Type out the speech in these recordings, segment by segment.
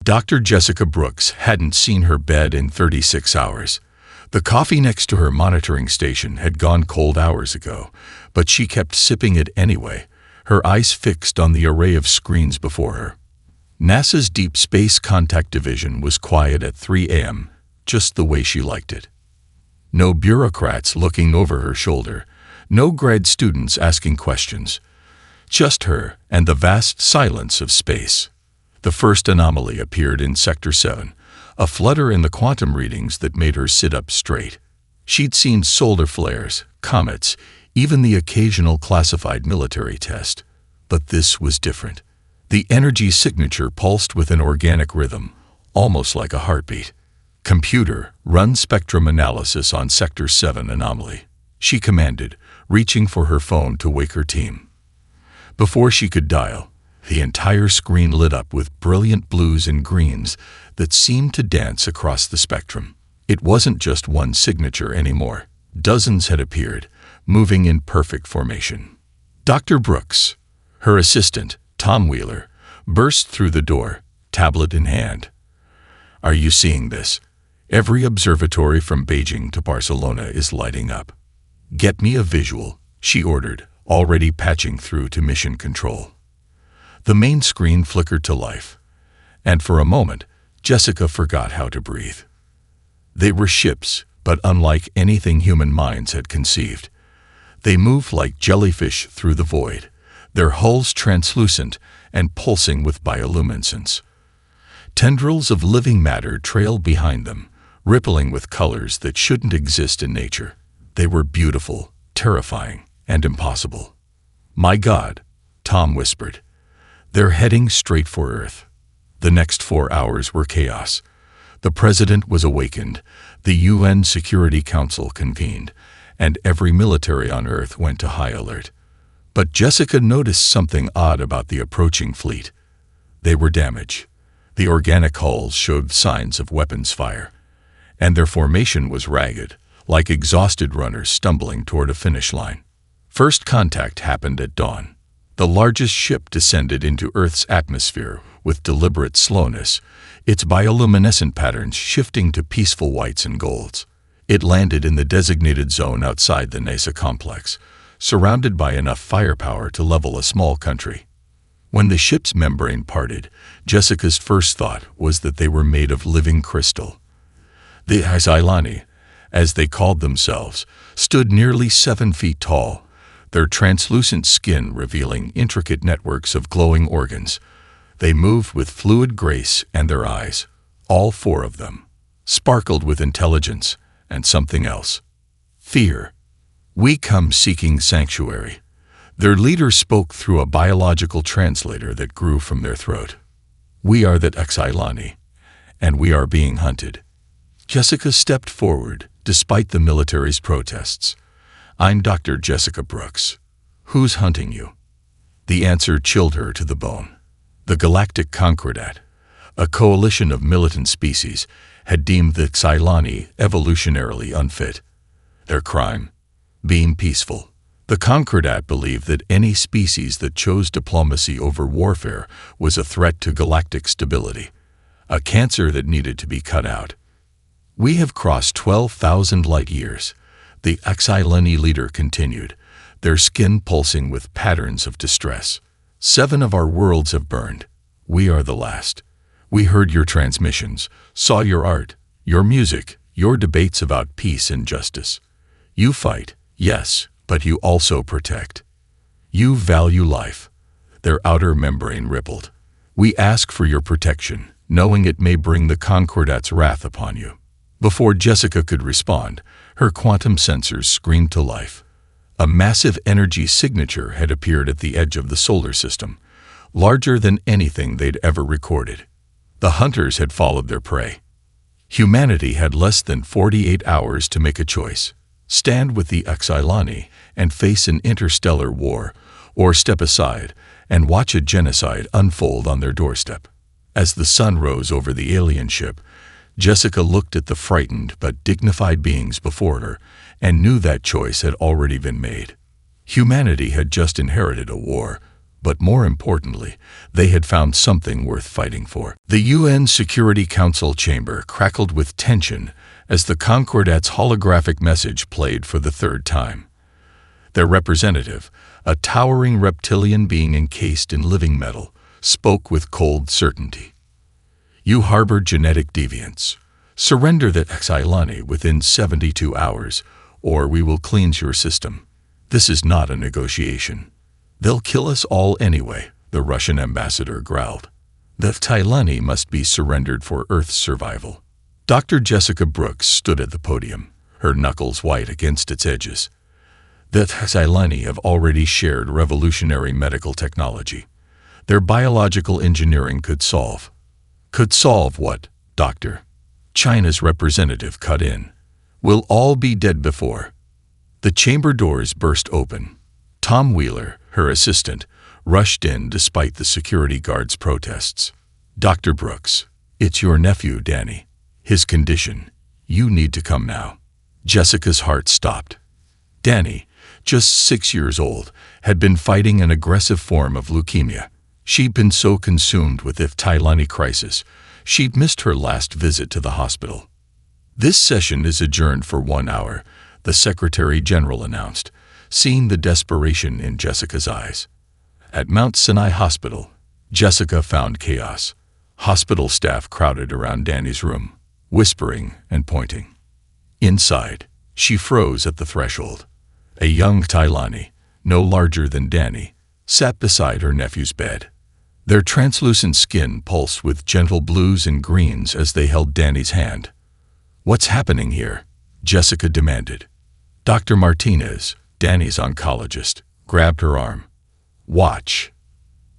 Dr. Jessica Brooks hadn't seen her bed in 36 hours. The coffee next to her monitoring station had gone cold hours ago, but she kept sipping it anyway, her eyes fixed on the array of screens before her. NASA's Deep Space Contact Division was quiet at 3 a.m., just the way she liked it. No bureaucrats looking over her shoulder, no grad students asking questions. Just her and the vast silence of space. The first anomaly appeared in Sector 7, a flutter in the quantum readings that made her sit up straight. She'd seen solar flares, comets, even the occasional classified military test. But this was different. The energy signature pulsed with an organic rhythm, almost like a heartbeat. "Computer, run spectrum analysis on Sector 7 anomaly," she commanded, reaching for her phone to wake her team. Before she could dial, the entire screen lit up with brilliant blues and greens that seemed to dance across the spectrum. It wasn't just one signature anymore. Dozens had appeared, moving in perfect formation. Dr. Brooks, her assistant, Tom Wheeler, burst through the door, tablet in hand. "Are you seeing this? Every observatory from Beijing to Barcelona is lighting up." "Get me a visual," she ordered, already patching through to mission control. The main screen flickered to life, and for a moment, Jessica forgot how to breathe. They were ships, but unlike anything human minds had conceived. They moved like jellyfish through the void, their hulls translucent and pulsing with bioluminescence. Tendrils of living matter trailed behind them, rippling with colors that shouldn't exist in nature. They were beautiful, terrifying, and impossible. "My God," Tom whispered. "They're heading straight for Earth." The next 4 hours were chaos. The president was awakened, the UN Security Council convened, and every military on Earth went to high alert. But Jessica noticed something odd about the approaching fleet. They were damaged. The organic hulls showed signs of weapons fire, and their formation was ragged, like exhausted runners stumbling toward a finish line. First contact happened at dawn. The largest ship descended into Earth's atmosphere with deliberate slowness, its bioluminescent patterns shifting to peaceful whites and golds. It landed in the designated zone outside the NASA complex, surrounded by enough firepower to level a small country. When the ship's membrane parted, Jessica's first thought was that they were made of living crystal. The Azailani, as they called themselves, stood nearly 7 feet tall, their translucent skin revealing intricate networks of glowing organs. They moved with fluid grace, and their eyes, all 4 of them, sparkled with intelligence and something else. Fear. "We come seeking sanctuary." Their leader spoke through a biological translator that grew from their throat. "We are the Azailani, and we are being hunted." Jessica stepped forward, despite the military's protests. "I'm Dr. Jessica Brooks. Who's hunting you?" The answer chilled her to the bone. The Galactic Concordat, a coalition of militant species, had deemed the Azailani evolutionarily unfit. Their crime? Being peaceful. The Concordat believed that any species that chose diplomacy over warfare was a threat to galactic stability, a cancer that needed to be cut out. "We have crossed 12,000 light years," the Azailani leader continued, their skin pulsing with patterns of distress. 7 of our worlds have burned. We are the last. We heard your transmissions, saw your art, your music, your debates about peace and justice. You fight, yes, but you also protect. You value life." Their outer membrane rippled. "We ask for your protection, knowing it may bring the Concordat's wrath upon you." Before Jessica could respond, her quantum sensors screamed to life. A massive energy signature had appeared at the edge of the solar system, larger than anything they'd ever recorded. The hunters had followed their prey. Humanity had less than 48 hours to make a choice: stand with the Azailani and face an interstellar war, or step aside and watch a genocide unfold on their doorstep. As the sun rose over the alien ship, Jessica looked at the frightened but dignified beings before her and knew that choice had already been made. Humanity had just inherited a war, But more importantly, they had found something worth fighting for. The UN Security Council chamber crackled with tension as the Concordat's holographic message played for the third time. Their representative, a towering reptilian being encased in living metal, spoke with cold certainty. You harbor genetic deviants. Surrender the Xylani within 72 hours, or we will cleanse your system. This is not a negotiation. They'll kill us all anyway, the Russian ambassador growled. The Xylani must be surrendered for Earth's survival. Dr. Jessica Brooks stood at the podium, her knuckles white against its edges. The Xylani have already shared revolutionary medical technology. Their biological engineering could solve. Could solve what, Doctor? China's representative cut in. We'll all be dead before. The chamber doors burst open. Tom Wheeler, her assistant, rushed in despite the security guard's protests. Dr. Brooks, it's your nephew, Danny. His condition. You need to come now. Jessica's heart stopped. Danny, just 6 years old, had been fighting an aggressive form of leukemia. She'd been so consumed with the Xylani crisis, she'd missed her last visit to the hospital. This session is adjourned for 1 hour, the Secretary General announced, seeing the desperation in Jessica's eyes. At Mount Sinai Hospital, Jessica found chaos. Hospital staff crowded around Danny's room, whispering and pointing. Inside, she froze at the threshold. A young Xylani, no larger than Danny, sat beside her nephew's bed. Their translucent skin pulsed with gentle blues and greens as they held Danny's hand. What's happening here? Jessica demanded. Dr. Martinez, Danny's oncologist, grabbed her arm. Watch.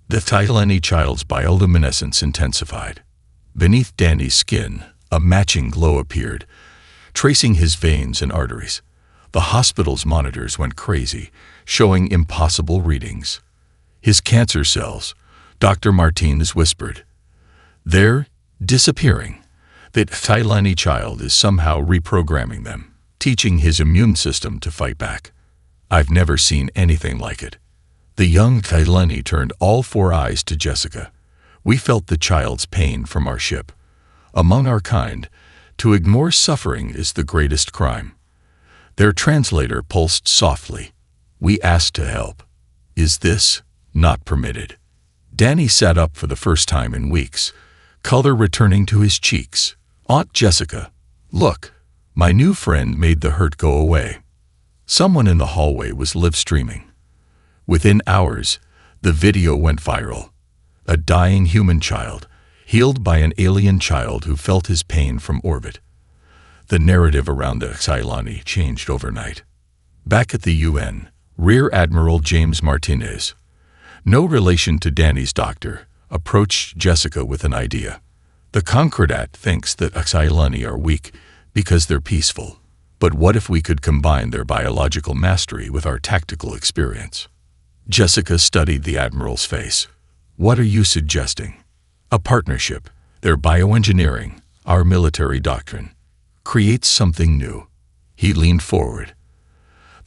The Xylani child's bioluminescence intensified. Beneath Danny's skin, a matching glow appeared, tracing his veins and arteries. The hospital's monitors went crazy, showing impossible readings. His cancer cells, Dr. Martinez whispered. They're disappearing. The Xylani child is somehow reprogramming them, teaching his immune system to fight back. I've never seen anything like it. The young Xylani turned all 4 eyes to Jessica. We felt the child's pain from our ship. Among our kind, to ignore suffering is the greatest crime. Their translator pulsed softly. We asked to help. Is this not permitted? Danny sat up for the first time in weeks, color returning to his cheeks. Aunt Jessica, look, my new friend made the hurt go away. Someone in the hallway was live streaming. Within hours, the video went viral. A dying human child, healed by an alien child who felt his pain from orbit. The narrative around the Xylani changed overnight. Back at the UN, Rear Admiral James Martinez, no relation to Danny's doctor, approached Jessica with an idea. The Concordat thinks that Xylani are weak because they're peaceful. But what if we could combine their biological mastery with our tactical experience? Jessica studied the Admiral's face. What are you suggesting? A partnership. Their bioengineering, our military doctrine. Creates something new. He leaned forward.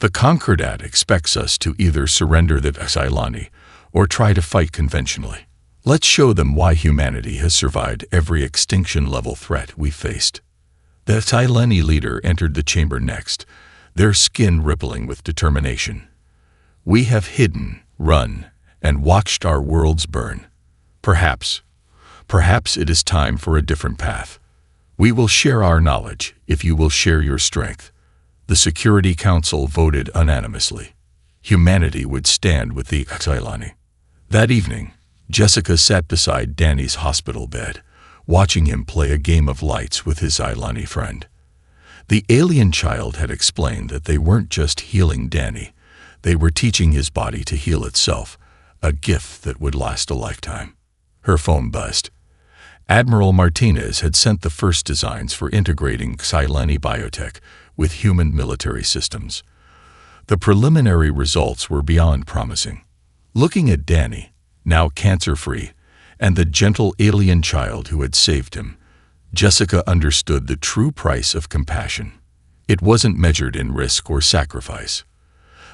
The Concordat expects us to either surrender the Xylani or try to fight conventionally. Let's show them why humanity has survived every extinction-level threat we faced. The Xylani leader entered the chamber next, their skin rippling with determination. We have hidden, run, and watched our worlds burn. Perhaps it is time for a different path. We will share our knowledge if you will share your strength. The Security Council voted unanimously. Humanity would stand with the Xylani. That evening, Jessica sat beside Danny's hospital bed, watching him play a game of lights with his Xylani friend. The alien child had explained that they weren't just healing Danny, they were teaching his body to heal itself, a gift that would last a lifetime. Her phone buzzed. Admiral Martinez had sent the first designs for integrating Xylani biotech with human military systems. The preliminary results were beyond promising. Looking at Danny, now cancer-free, and the gentle alien child who had saved him, Jessica understood the true price of compassion. It wasn't measured in risk or sacrifice,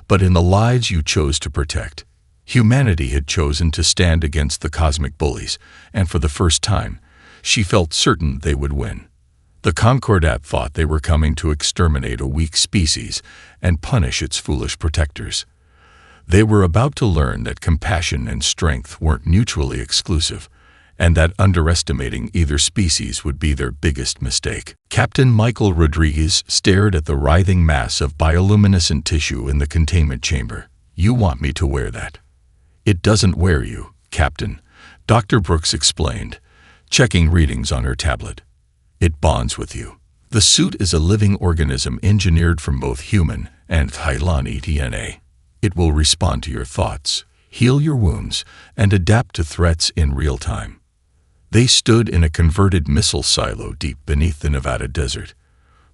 but in the lives you chose to protect. Humanity had chosen to stand against the cosmic bullies, and for the first time, she felt certain they would win. The Concordat thought they were coming to exterminate a weak species and punish its foolish protectors. They were about to learn that compassion and strength weren't mutually exclusive, and that underestimating either species would be their biggest mistake. Captain Michael Rodriguez stared at the writhing mass of bioluminescent tissue in the containment chamber. "You want me to wear that?" "It doesn't wear you, Captain," Dr. Brooks explained, checking readings on her tablet. "It bonds with you. The suit is a living organism engineered from both human and Hylani DNA. It will respond to your thoughts, heal your wounds, and adapt to threats in real time." They stood in a converted missile silo deep beneath the Nevada desert.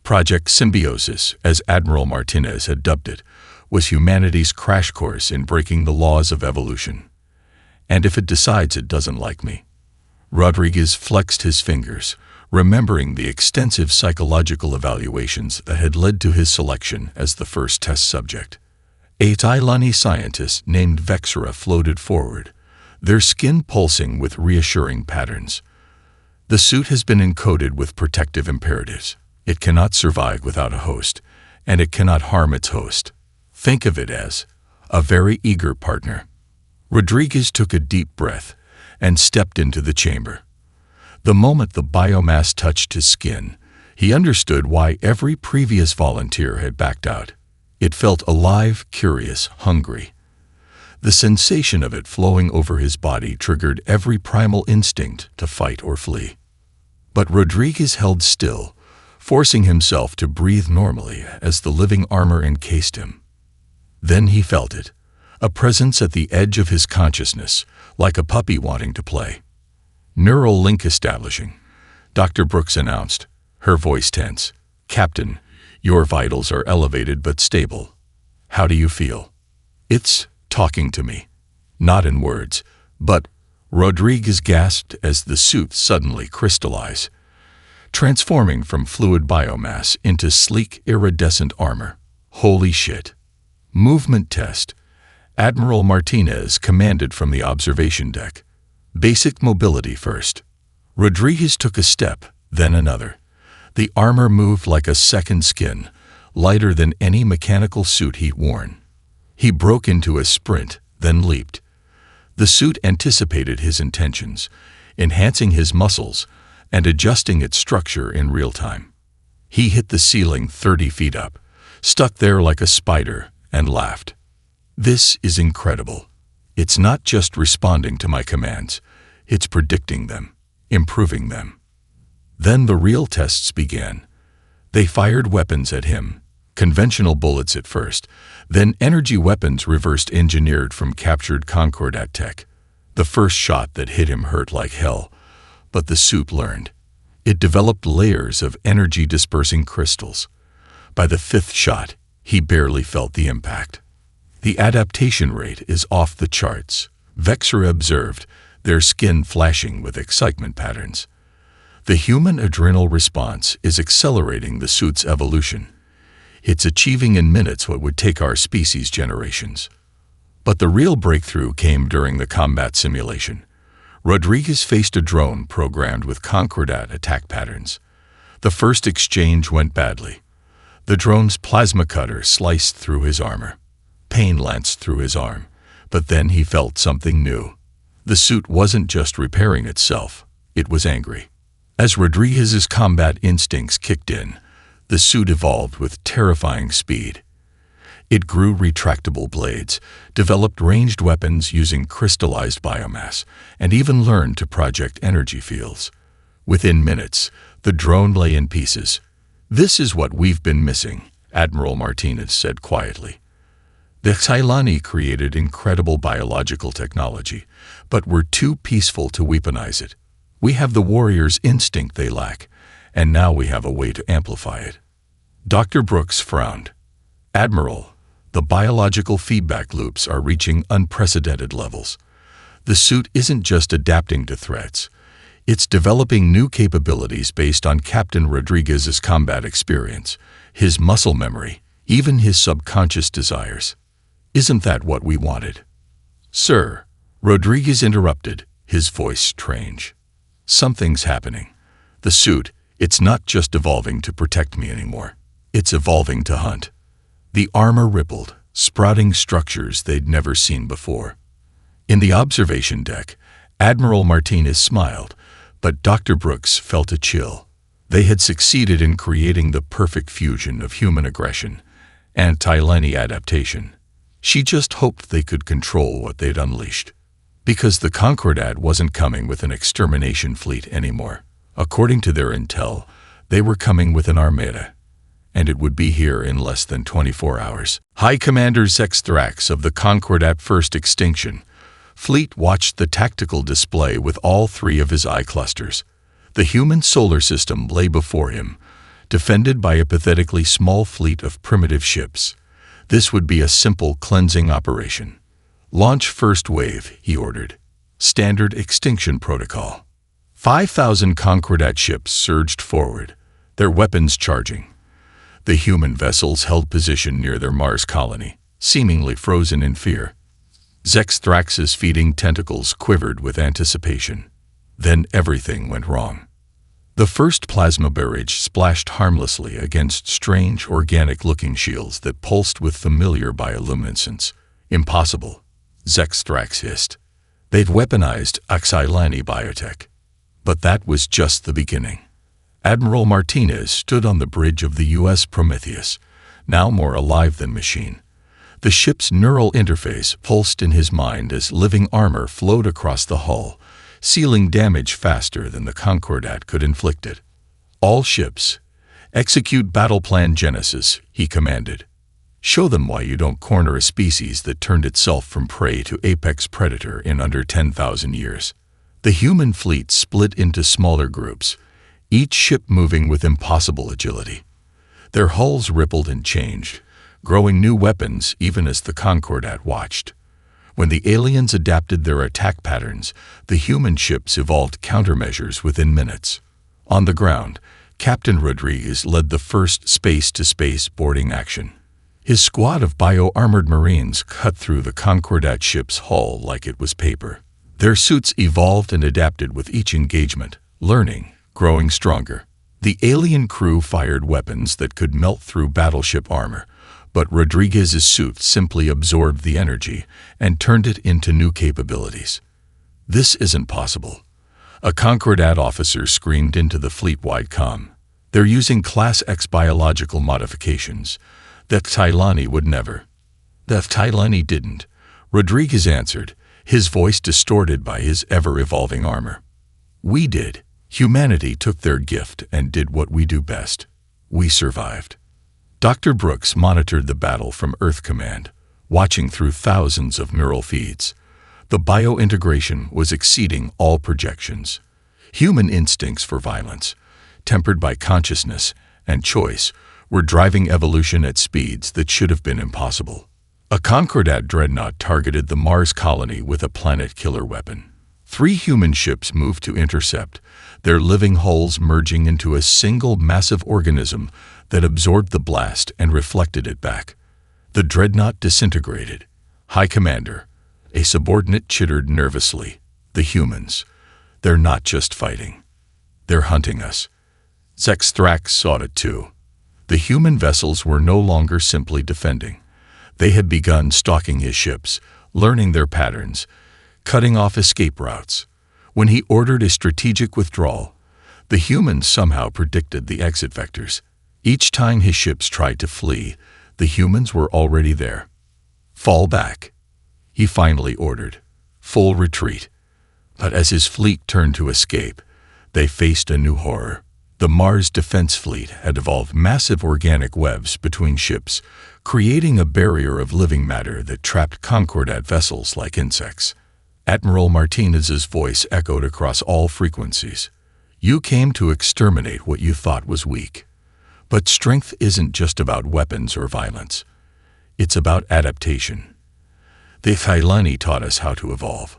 Project Symbiosis, as Admiral Martinez had dubbed it, was humanity's crash course in breaking the laws of evolution. "And if it decides it doesn't like me?" Rodriguez flexed his fingers, remembering the extensive psychological evaluations that had led to his selection as the first test subject. A Hylani scientist named Vexera floated forward, their skin pulsing with reassuring patterns. "The suit has been encoded with protective imperatives. It cannot survive without a host, and it cannot harm its host. Think of it as a very eager partner." Rodriguez took a deep breath and stepped into the chamber. The moment the biomass touched his skin, he understood why every previous volunteer had backed out. It felt alive, curious, hungry. The sensation of it flowing over his body triggered every primal instinct to fight or flee. But Rodriguez held still, forcing himself to breathe normally as the living armor encased him. Then he felt it, a presence at the edge of his consciousness, like a puppy wanting to play. "Neural link establishing," Dr. Brooks announced, her voice tense. "Captain, your vitals are elevated but stable. How do you feel?" "It's talking to me. Not in words, but," Rodriguez gasped as the suit suddenly crystallized, transforming from fluid biomass into sleek, iridescent armor. "Holy shit." "Movement test," Admiral Martinez commanded from the observation deck. "Basic mobility first." Rodriguez took a step, then another. The armor moved like a second skin, lighter than any mechanical suit he'd worn. He broke into a sprint, then leaped. The suit anticipated his intentions, enhancing his muscles and adjusting its structure in real time. He hit the ceiling 30 feet up, stuck there like a spider, and laughed. "This is incredible. It's not just responding to my commands, it's predicting them, improving them." Then the real tests began. They fired weapons at him, conventional bullets at first, then energy weapons reversed engineered from captured Concordat tech. The first shot that hit him hurt like hell, but the suit learned. It developed layers of energy-dispersing crystals. By the fifth shot, he barely felt the impact. "The adaptation rate is off the charts," Vexera observed, their skin flashing with excitement patterns. "The human adrenal response is accelerating the suit's evolution. It's achieving in minutes what would take our species generations." But the real breakthrough came during the combat simulation. Rodriguez faced a drone programmed with Concordat attack patterns. The first exchange went badly. The drone's plasma cutter sliced through his armor. Pain lanced through his arm, but then he felt something new. The suit wasn't just repairing itself, it was angry. As Rodriguez's combat instincts kicked in, the suit evolved with terrifying speed. It grew retractable blades, developed ranged weapons using crystallized biomass, and even learned to project energy fields. Within minutes, the drone lay in pieces. "This is what we've been missing," Admiral Martinez said quietly. "The Hylani created incredible biological technology, but were too peaceful to weaponize it. We have the warrior's instinct they lack, and now we have a way to amplify it." Dr. Brooks frowned. "Admiral, the biological feedback loops are reaching unprecedented levels. The suit isn't just adapting to threats. It's developing new capabilities based on Captain Rodriguez's combat experience, his muscle memory, even his subconscious desires. Isn't that what we wanted?" "Sir," Rodriguez interrupted, his voice strange. "Something's happening. The suit, it's not just evolving to protect me anymore. It's evolving to hunt." The armor rippled, sprouting structures they'd never seen before. In the observation deck, Admiral Martinez smiled, but Dr. Brooks felt a chill. They had succeeded in creating the perfect fusion of human aggression and Tyleni adaptation. She just hoped they could control what they'd unleashed. Because the Concordat wasn't coming with an extermination fleet anymore. According to their intel, they were coming with an armada, and it would be here in less than 24 hours. High Commander Zex Thrax of the Concordat First Extinction Fleet watched the tactical display with all three of his eye clusters. The human solar system lay before him, defended by a pathetically small fleet of primitive ships. This would be a simple cleansing operation. "Launch first wave," he ordered. Standard extinction protocol. 5,000 Concordat ships surged forward, their weapons charging. The human vessels held position near their Mars colony, seemingly frozen in fear. Zex Thrax's feeding tentacles quivered with anticipation. Then everything went wrong. The first plasma barrage splashed harmlessly against strange, organic-looking shields that pulsed with familiar bioluminescence. "Impossible," Zex Thrax hissed. "They've weaponized Oxylani biotech." But that was just the beginning. Admiral Martinez stood on the bridge of the U.S. Prometheus, now more alive than machine. The ship's neural interface pulsed in his mind as living armor flowed across the hull, sealing damage faster than the Concordat could inflict it. "All ships, execute Battle Plan Genesis," he commanded. "Show them why you don't corner a species that turned itself from prey to apex predator in under 10,000 years." The human fleet split into smaller groups, each ship moving with impossible agility. Their hulls rippled and changed, growing new weapons even as the Concordat watched. When the aliens adapted their attack patterns, the human ships evolved countermeasures within minutes. On the ground, Captain Rodriguez led the first space-to-space boarding action. His squad of bio-armored Marines cut through the Concordat ship's hull like it was paper. Their suits evolved and adapted with each engagement, learning, growing stronger. The alien crew fired weapons that could melt through battleship armor, but Rodriguez's suit simply absorbed the energy and turned it into new capabilities. "This isn't possible," a Concordat officer screamed into the fleet-wide comm. "They're using Class X biological modifications that Tylani would never." "That Tylani didn't," Rodriguez answered, his voice distorted by his ever-evolving armor. "We did. Humanity took their gift and did what we do best. We survived." Dr. Brooks monitored the battle from Earth Command, watching through thousands of neural feeds. The bio-integration was exceeding all projections. Human instincts for violence, tempered by consciousness and choice, were driving evolution at speeds that should have been impossible. A Concordat dreadnought targeted the Mars colony with a planet-killer weapon. 3 human ships moved to intercept, their living hulls merging into a single massive organism that absorbed the blast and reflected it back. The dreadnought disintegrated. "High Commander," a subordinate chittered nervously. "The humans. They're not just fighting. They're hunting us." Zex Thrax saw it too. The human vessels were no longer simply defending. They had begun stalking his ships, learning their patterns, cutting off escape routes. When he ordered a strategic withdrawal, the humans somehow predicted the exit vectors. Each time his ships tried to flee, the humans were already there. "Fall back," he finally ordered. "Full retreat." But as his fleet turned to escape, they faced a new horror. The Mars Defense Fleet had evolved massive organic webs between ships, creating a barrier of living matter that trapped Concordat vessels like insects. Admiral Martinez's voice echoed across all frequencies. "You came to exterminate what you thought was weak. But strength isn't just about weapons or violence. It's about adaptation. The Tylani taught us how to evolve.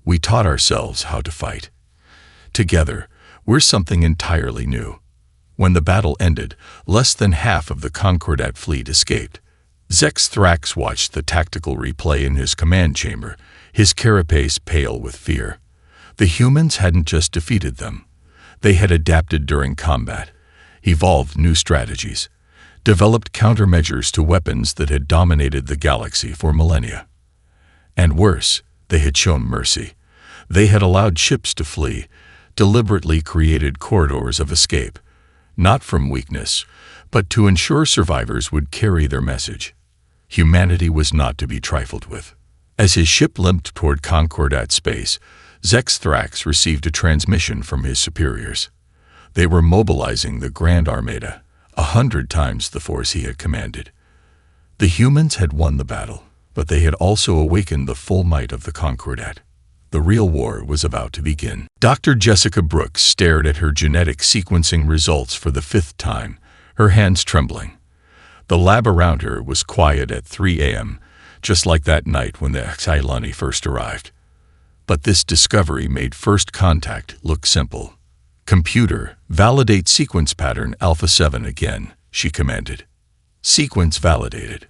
We taught ourselves how to fight. Together, we're something entirely new." When the battle ended, less than half of the Concordat fleet escaped. Zex Thrax watched the tactical replay in his command chamber, his carapace pale with fear. The humans hadn't just defeated them. They had adapted during combat, evolved new strategies, developed countermeasures to weapons that had dominated the galaxy for millennia. And worse, they had shown mercy. They had allowed ships to flee, deliberately created corridors of escape, not from weakness, but to ensure survivors would carry their message. Humanity was not to be trifled with. As his ship limped toward Concordat space, Zex Thrax received a transmission from his superiors. They were mobilizing the Grand Armada, 100 times the force he had commanded. The humans had won the battle, but they had also awakened the full might of the Concordat. The real war was about to begin. Dr. Jessica Brooks stared at her genetic sequencing results for the 5th time, her hands trembling. The lab around her was quiet at 3 a.m., just like that night when the Xylani first arrived. But this discovery made first contact look simple. "Computer, validate sequence pattern Alpha 7 again," she commanded. Sequence validated.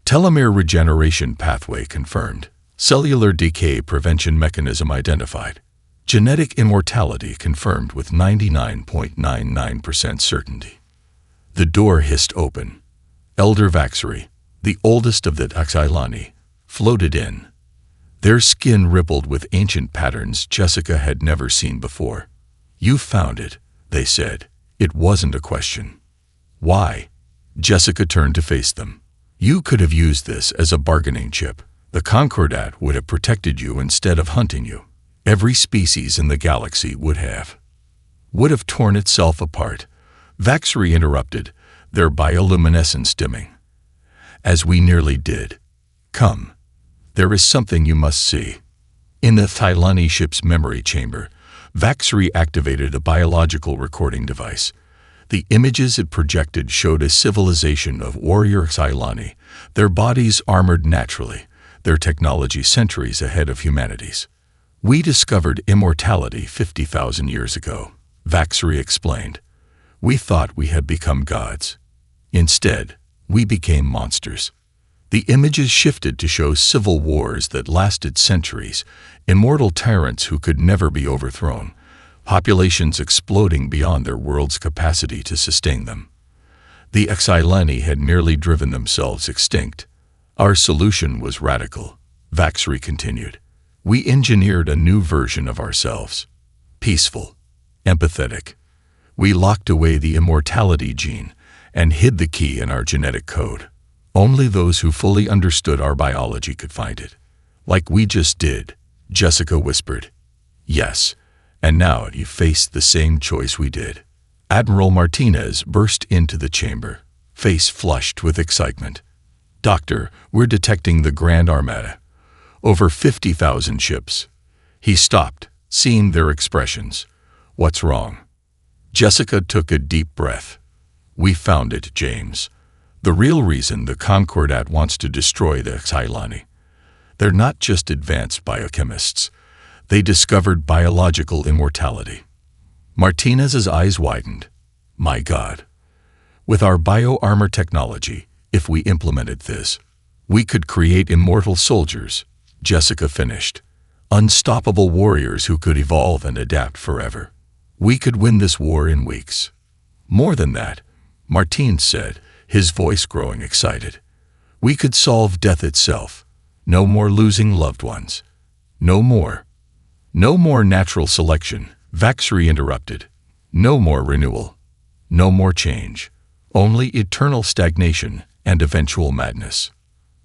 Telomere regeneration pathway confirmed. Cellular decay prevention mechanism identified. Genetic immortality confirmed with 99.99% certainty. The door hissed open. Elder Vaxri, the oldest of the Xylani, floated in. Their skin rippled with ancient patterns Jessica had never seen before. "You found it," they said. It wasn't a question. "Why?" Jessica turned to face them. "You could have used this as a bargaining chip. The Concordat would have protected you instead of hunting you. Every species in the galaxy would have torn itself apart." Vaxri interrupted, their bioluminescence dimming. "As we nearly did. Come. There is something you must see." In the Thylani ship's memory chamber, Vaxri activated a biological recording device. The images it projected showed a civilization of warrior Xylani, their bodies armored naturally, their technology centuries ahead of humanity's. "We discovered immortality 50,000 years ago," Vaxri explained. "We thought we had become gods. Instead, we became monsters." The images shifted to show civil wars that lasted centuries, immortal tyrants who could never be overthrown, populations exploding beyond their world's capacity to sustain them. The Xylani had nearly driven themselves extinct. "Our solution was radical," Vaxri continued. "We engineered a new version of ourselves. Peaceful, empathetic. We locked away the immortality gene and hid the key in our genetic code. Only those who fully understood our biology could find it. Like we just did," Jessica whispered. "Yes, and now you face the same choice we did." Admiral Martinez burst into the chamber, face flushed with excitement. "Doctor, we're detecting the Grand Armada. Over 50,000 ships." He stopped, seeing their expressions. "What's wrong?" Jessica took a deep breath. "We found it, James. The real reason the Concordat wants to destroy the Xylani. They're not just advanced biochemists. They discovered biological immortality." Martinez's eyes widened. "My God. With our bio-armor technology, if we implemented this, we could create immortal soldiers," Jessica finished. "Unstoppable warriors who could evolve and adapt forever. We could win this war in weeks." "More than that," Martine said, his voice growing excited. "We could solve death itself. No more losing loved ones. No more natural selection," Vaxri interrupted. "No more renewal. No more change. Only eternal stagnation and eventual madness."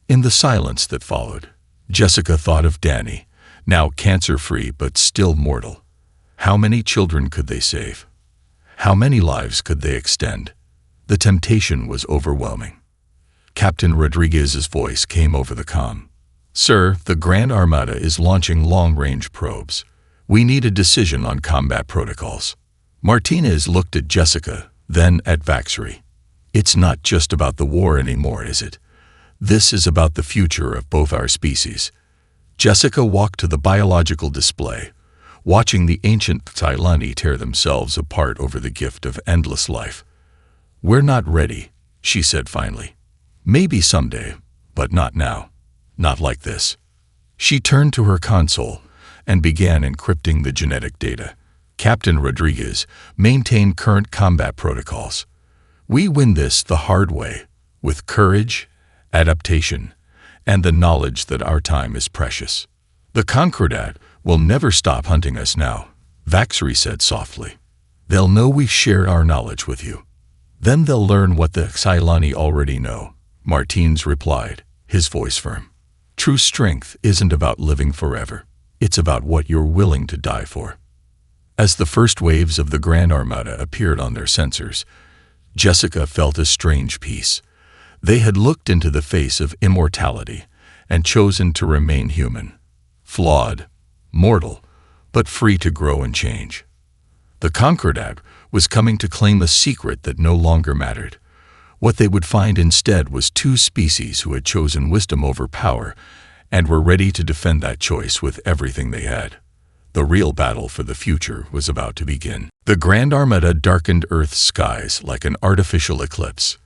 In the silence that followed, Jessica thought of Danny, now cancer-free but still mortal. How many children could they save? How many lives could they extend? The temptation was overwhelming. Captain Rodriguez's voice came over the comm. "Sir, the Grand Armada is launching long-range probes. We need a decision on combat protocols." Martinez looked at Jessica, then at Vaxri. "It's not just about the war anymore, is it? This is about the future of both our species." Jessica walked to the biological display, watching the ancient Xylani tear themselves apart over the gift of endless life. "We're not ready," she said finally. Maybe someday, but not now. Not like this. She turned to her console and began encrypting the genetic data. Captain Rodriguez, maintain current combat protocols. We win this the hard way, with courage, adaptation, and the knowledge that our time is precious. The Concordat will never stop hunting us now, Vaxri said softly. They'll know we share our knowledge with you. Then they'll learn what the Xylani already know, Martins replied, his voice firm. True strength isn't about living forever. It's about what you're willing to die for. As the first waves of the Grand Armada appeared on their sensors, Jessica felt a strange peace. They had looked into the face of immortality and chosen to remain human. Flawed, mortal, but free to grow and change. The Concordat was coming to claim a secret that no longer mattered. What they would find instead was two species who had chosen wisdom over power and were ready to defend that choice with everything they had. The real battle for the future was about to begin. The Grand Armada darkened Earth's skies like an artificial eclipse.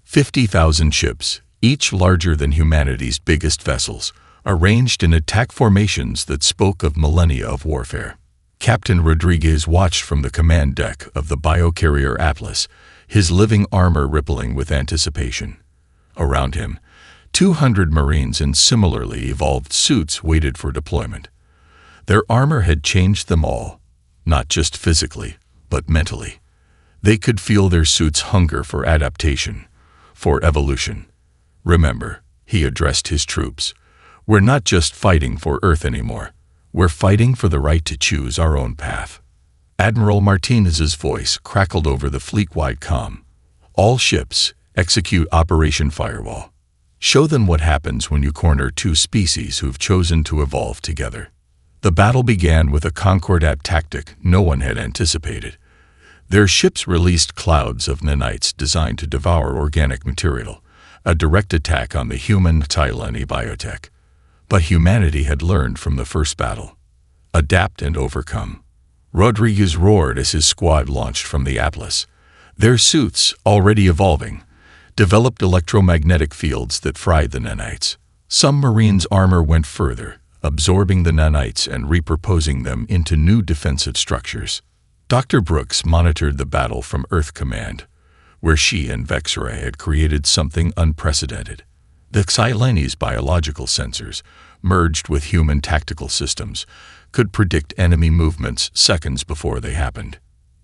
50,000 ships, each larger than humanity's biggest vessels, arranged in attack formations that spoke of millennia of warfare. Captain Rodriguez watched from the command deck of the biocarrier Atlas, his living armor rippling with anticipation. Around him, 200 Marines in similarly evolved suits waited for deployment. Their armor had changed them all, not just physically, but mentally. They could feel their suits' hunger for adaptation, for evolution. Remember, he addressed his troops, we're not just fighting for Earth anymore. We're fighting for the right to choose our own path. Admiral Martinez's voice crackled over the fleet-wide comm. All ships, execute Operation Firewall. Show them what happens when you corner two species who've chosen to evolve together. The battle began with a Concordat tactic no one had anticipated. Their ships released clouds of nanites designed to devour organic material, a direct attack on the human Xylani biotech. But humanity had learned from the first battle. Adapt and overcome. Rodriguez roared as his squad launched from the Atlas. Their suits, already evolving, developed electromagnetic fields that fried the nanites. Some Marines' armor went further, absorbing the nanites and repurposing them into new defensive structures. Dr. Brooks monitored the battle from Earth Command, where she and Vexera had created something unprecedented. The Xylani's biological sensors, merged with human tactical systems, could predict enemy movements seconds before they happened.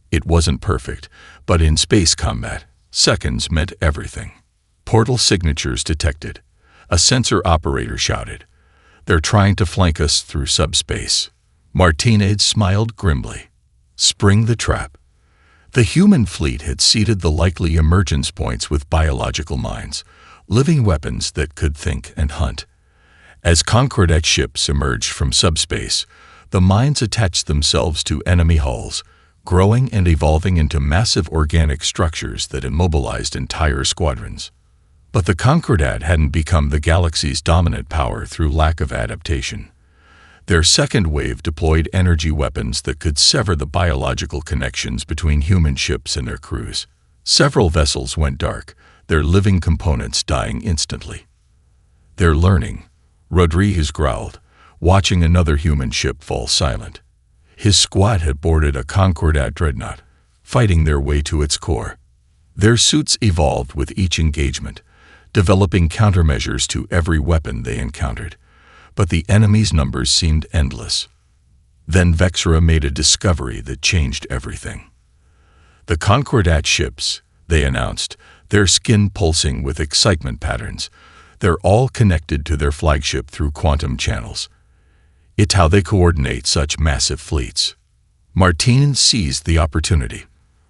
It wasn't perfect, but in space combat, seconds meant everything. Portal signatures detected. A sensor operator shouted, "They're trying to flank us through subspace." Martinez smiled grimly. Spring the trap. The human fleet had seeded the likely emergence points with biological mines, living weapons that could think and hunt. As Concordat ships emerged from subspace, the mines attached themselves to enemy hulls, growing and evolving into massive organic structures that immobilized entire squadrons. But the Concordat hadn't become the galaxy's dominant power through lack of adaptation. Their second wave deployed energy weapons that could sever the biological connections between human ships and their crews. Several vessels went dark, their living components dying instantly. "They're learning," Rodriguez growled, watching another human ship fall silent. His squad had boarded a Concordat dreadnought, fighting their way to its core. Their suits evolved with each engagement, developing countermeasures to every weapon they encountered. But the enemy's numbers seemed endless. Then Vexera made a discovery that changed everything. The Concordat ships, they announced, their skin pulsing with excitement patterns. They're all connected to their flagship through quantum channels. It's how they coordinate such massive fleets. Martinez seized the opportunity.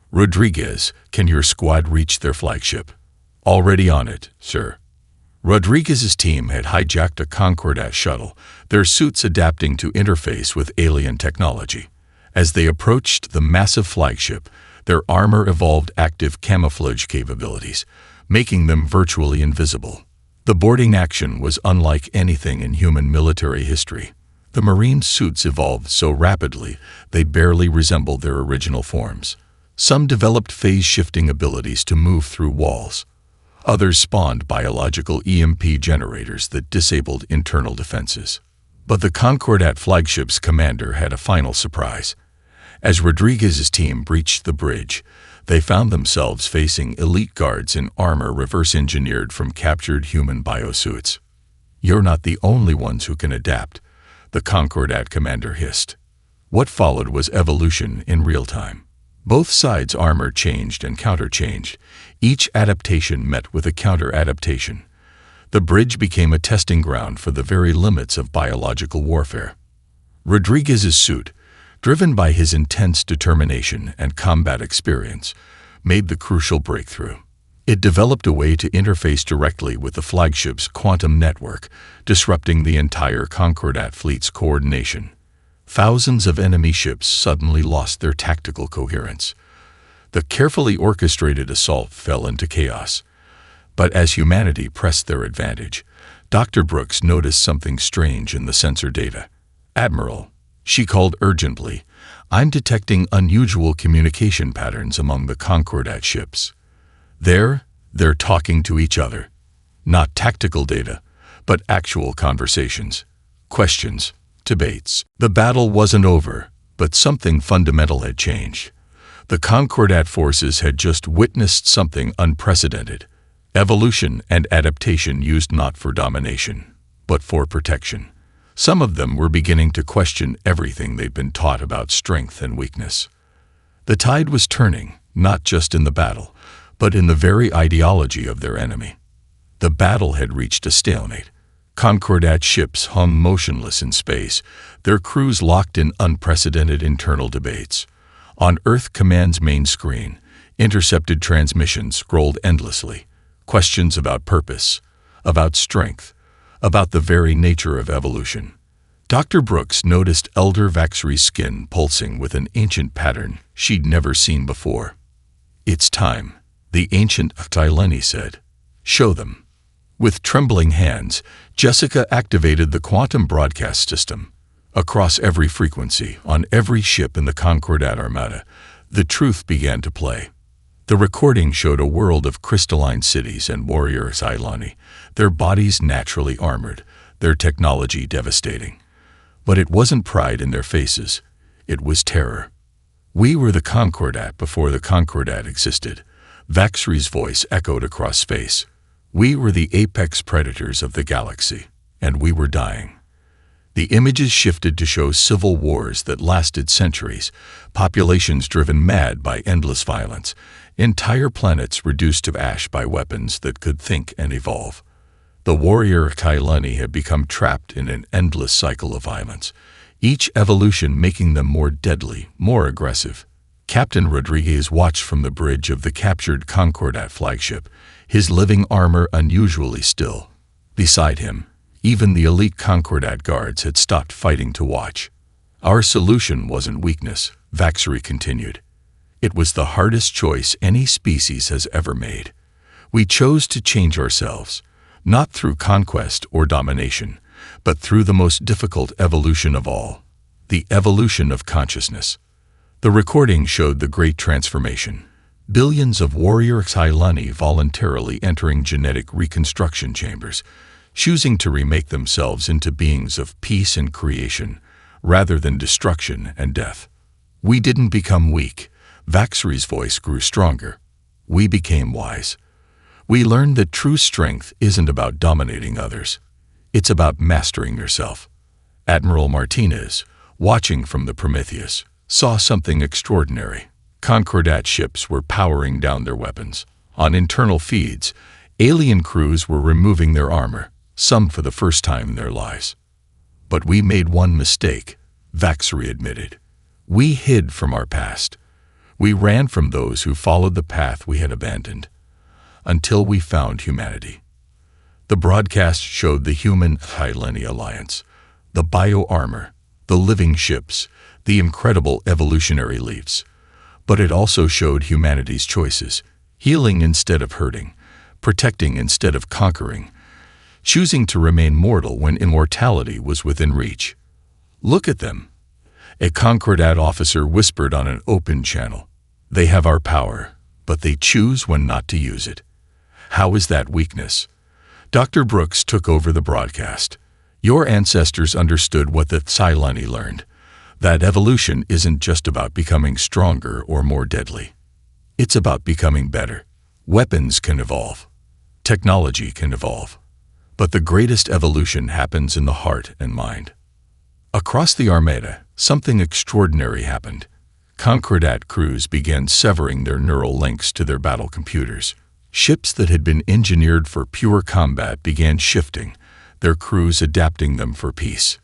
"Rodriguez, can your squad reach their flagship?" "Already on it, sir." Rodriguez's team had hijacked a Concordat shuttle, their suits adapting to interface with alien technology. As they approached the massive flagship, their armor evolved active camouflage capabilities, making them virtually invisible. The boarding action was unlike anything in human military history. The Marine suits evolved so rapidly they barely resembled their original forms. Some developed phase-shifting abilities to move through walls. Others spawned biological EMP generators that disabled internal defenses. But the Concordat flagship's commander had a final surprise. As Rodriguez's team breached the bridge, they found themselves facing elite guards in armor reverse-engineered from captured human biosuits. "You're not the only ones who can adapt," the Concordat commander hissed. What followed was evolution in real time. Both sides' armor changed and counter-changed. Each adaptation met with a counter-adaptation. The bridge became a testing ground for the very limits of biological warfare. Rodriguez's suit, driven by his intense determination and combat experience, made the crucial breakthrough. It developed a way to interface directly with the flagship's quantum network, disrupting the entire Concordat fleet's coordination. Thousands of enemy ships suddenly lost their tactical coherence. The carefully orchestrated assault fell into chaos. But as humanity pressed their advantage, Dr. Brooks noticed something strange in the sensor data. "Admiral," she called urgently, "I'm detecting unusual communication patterns among the Concordat ships. They're talking to each other. Not tactical data, but actual conversations, questions, debates." The battle wasn't over, but something fundamental had changed. The Concordat forces had just witnessed something unprecedented. Evolution and adaptation used not for domination, but for protection. Some of them were beginning to question everything they'd been taught about strength and weakness. The tide was turning, not just in the battle, but in the very ideology of their enemy. The battle had reached a stalemate. Concordat ships hung motionless in space, their crews locked in unprecedented internal debates. On Earth Command's main screen, intercepted transmissions scrolled endlessly. Questions about purpose, about strength, about the very nature of evolution. Dr. Brooks noticed Elder Vaxri's skin pulsing with an ancient pattern she'd never seen before. "It's time," the ancient Tyleni said. "Show them." With trembling hands, Jessica activated the quantum broadcast system. Across every frequency, on every ship in the Concordat Armada, the truth began to play. The recording showed a world of crystalline cities and warrior Cylani, their bodies naturally armored, their technology devastating. But it wasn't pride in their faces, it was terror. "We were the Concordat before the Concordat existed," Vaxri's voice echoed across space. "We were the apex predators of the galaxy, and we were dying." The images shifted to show civil wars that lasted centuries, populations driven mad by endless violence, entire planets reduced to ash by weapons that could think and evolve. The warrior Tyleni had become trapped in an endless cycle of violence, each evolution making them more deadly, more aggressive. Captain Rodriguez watched from the bridge of the captured Concordat flagship, his living armor unusually still. Beside him, even the elite Concordat guards had stopped fighting to watch. "Our solution wasn't weakness," Vaxri continued. "It was the hardest choice any species has ever made. We chose to change ourselves, not through conquest or domination, but through the most difficult evolution of all, the evolution of consciousness." The recording showed the great transformation. Billions of warrior Cylani voluntarily entering genetic reconstruction chambers, choosing to remake themselves into beings of peace and creation, rather than destruction and death. "We didn't become weak," Vaxri's voice grew stronger. "We became wise. We learned that true strength isn't about dominating others. It's about mastering yourself." Admiral Martinez, watching from the Prometheus, saw something extraordinary. Concordat ships were powering down their weapons. On internal feeds, alien crews were removing their armor, some for the first time in their lives. "But we made one mistake," Vaxri admitted. "We hid from our past. We ran from those who followed the path we had abandoned, until we found humanity." The broadcast showed the human-Tyleni alliance, the bio-armor, the living ships, the incredible evolutionary leaps. But it also showed humanity's choices, healing instead of hurting, protecting instead of conquering, choosing to remain mortal when immortality was within reach. "Look at them," a Concordat officer whispered on an open channel. "They have our power, but they choose when not to use it. How is that weakness? Dr. Brooks took over the broadcast. Your ancestors understood what the Cylani learned, that evolution isn't just about becoming stronger or more deadly. It's about becoming better. Weapons can evolve. Technology can evolve. But the greatest evolution happens in the heart and mind. Across the Armada, something extraordinary happened. Concordat crews began severing their neural links to their battle computers. Ships that had been engineered for pure combat began shifting, their crews adapting them for peace.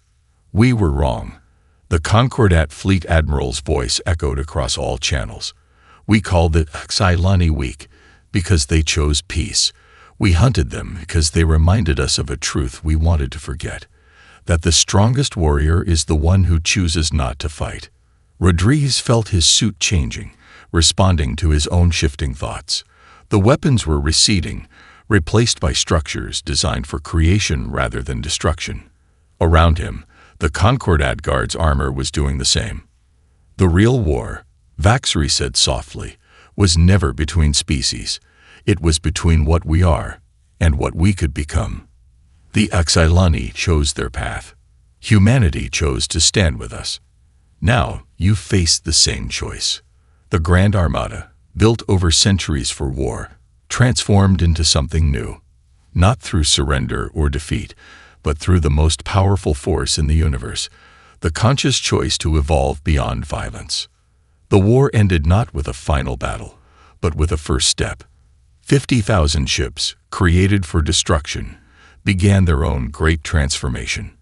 We were wrong. The Concordat fleet admiral's voice echoed across all channels. We called it Cylani weak because they chose peace. We hunted them because they reminded us of a truth we wanted to forget, that the strongest warrior is the one who chooses not to fight. Rodriguez felt his suit changing, responding to his own shifting thoughts. The weapons were receding, replaced by structures designed for creation rather than destruction. Around him, the Concordat guard's armor was doing the same. The real war, Vaxri said softly, was never between species. It was between what we are and what we could become. The Cylani chose their path. Humanity chose to stand with us. Now you face the same choice. The Grand Armada, built over centuries for war, transformed into something new, not through surrender or defeat, but through the most powerful force in the universe, the conscious choice to evolve beyond violence. The war ended not with a final battle, but with a first step. 50,000 ships, created for destruction, began their own great transformation.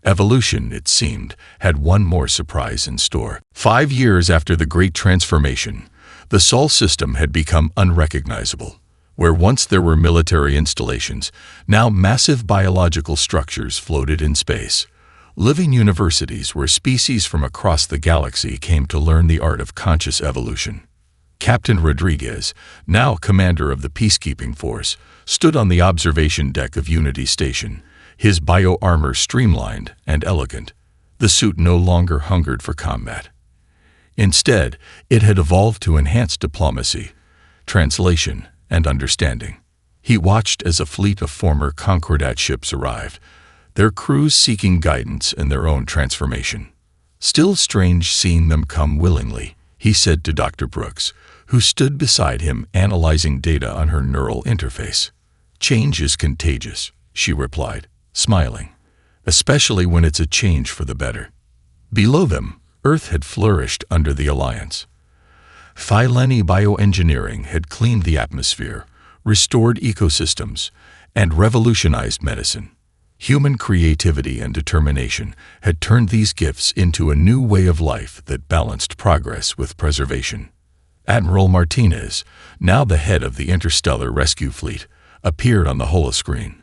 Evolution, it seemed, had one more surprise in store. 5 years after the Great Transformation, the Sol system had become unrecognizable. Where once there were military installations, now massive biological structures floated in space. Living universities where species from across the galaxy came to learn the art of conscious evolution. Captain Rodriguez, now commander of the peacekeeping force, stood on the observation deck of Unity Station, his bio-armor streamlined and elegant. The suit no longer hungered for combat. Instead, it had evolved to enhance diplomacy, translation, and understanding. He watched as a fleet of former Concordat ships arrived, their crews seeking guidance in their own transformation. Still strange seeing them come willingly, he said to Dr. Brooks, who stood beside him analyzing data on her neural interface. Change is contagious, she replied, smiling, especially when it's a change for the better. Below them, Earth had flourished under the Alliance. Cylani bioengineering had cleaned the atmosphere, restored ecosystems, and revolutionized medicine. Human creativity and determination had turned these gifts into a new way of life that balanced progress with preservation. Admiral Martinez, now the head of the Interstellar Rescue Fleet, appeared on the holoscreen.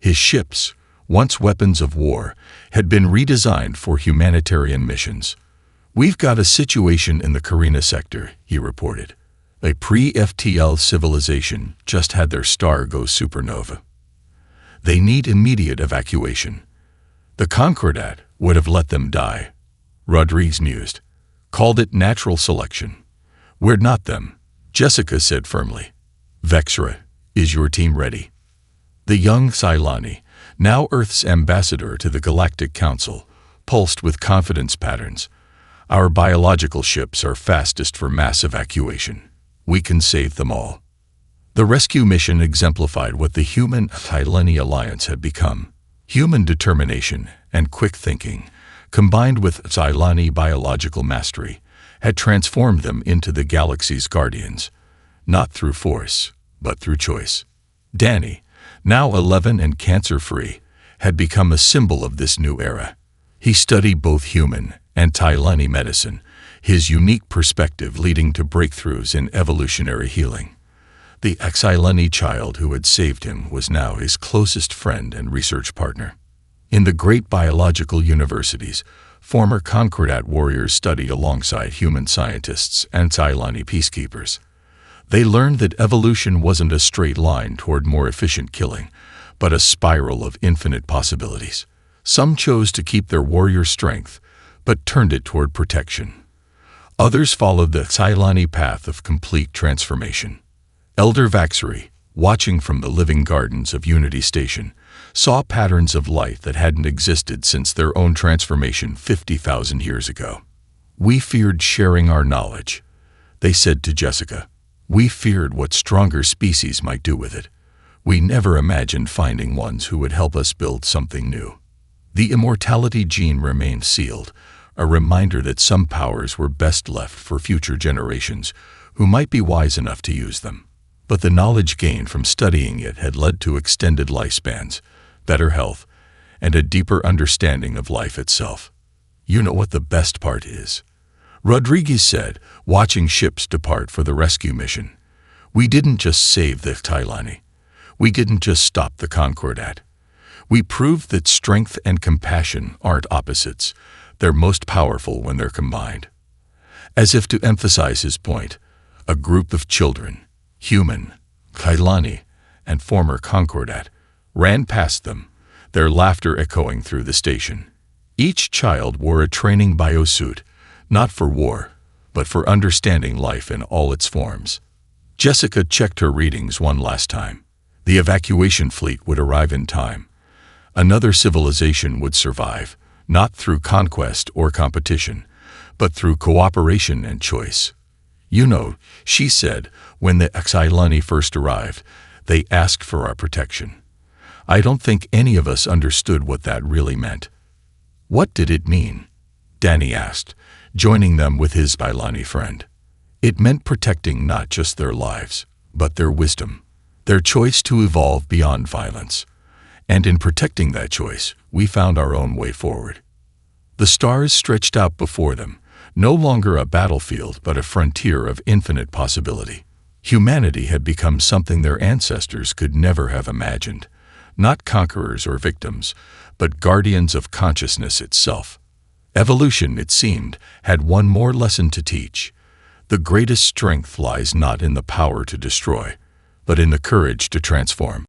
His ships, once weapons of war, had been redesigned for humanitarian missions. "We've got a situation in the Carina sector," he reported. A pre-FTL civilization just had their star go supernova. They need immediate evacuation. The Concordat would have let them die. Rodriguez mused, called it natural selection. "We're not them," Jessica said firmly. "Vexra, is your team ready?" The young Cylani, now Earth's ambassador to the Galactic Council, pulsed with confidence patterns. "Our biological ships are fastest for mass evacuation. We can save them all." The rescue mission exemplified what the human Cylani alliance had become. Human determination and quick thinking, combined with Cylani biological mastery, had transformed them into the galaxy's guardians, not through force, but through choice. Danny, now 11 and cancer-free, had become a symbol of this new era. He studied both human and Cylani medicine, his unique perspective leading to breakthroughs in evolutionary healing. The Cylani child who had saved him was now his closest friend and research partner. In the great biological universities, former Concordat warriors studied alongside human scientists and Cylani peacekeepers. They learned that evolution wasn't a straight line toward more efficient killing, but a spiral of infinite possibilities. Some chose to keep their warrior strength, but turned it toward protection. Others followed the Cylani path of complete transformation. Elder Vaxri, watching from the living gardens of Unity Station, saw patterns of life that hadn't existed since their own transformation 50,000 years ago. "We feared sharing our knowledge," they said to Jessica. "We feared what stronger species might do with it. We never imagined finding ones who would help us build something new." The immortality gene remained sealed, a reminder that some powers were best left for future generations who might be wise enough to use them. But the knowledge gained from studying it had led to extended lifespans, better health, and a deeper understanding of life itself. "You know what the best part is?" Rodriguez said, watching ships depart for the rescue mission. "We didn't just save the Tailani. We didn't just stop the Concordat. We proved that strength and compassion aren't opposites. They're most powerful when they're combined." As if to emphasize his point, a group of children, human, Kailani, and former Concordat, ran past them, their laughter echoing through the station. Each child wore a training biosuit, not for war, but for understanding life in all its forms. Jessica checked her readings one last time. The evacuation fleet would arrive in time. Another civilization would survive, not through conquest or competition, but through cooperation and choice. "You know," she said, "when the Xylani first arrived, they asked for our protection. I don't think any of us understood what that really meant." "What did it mean?" Danny asked, joining them with his Xylani friend. "It meant protecting not just their lives, but their wisdom, their choice to evolve beyond violence. And in protecting that choice, we found our own way forward." The stars stretched out before them, no longer a battlefield but a frontier of infinite possibility. Humanity had become something their ancestors could never have imagined, not conquerors or victims, but guardians of consciousness itself. Evolution, it seemed, had one more lesson to teach. The greatest strength lies not in the power to destroy, but in the courage to transform.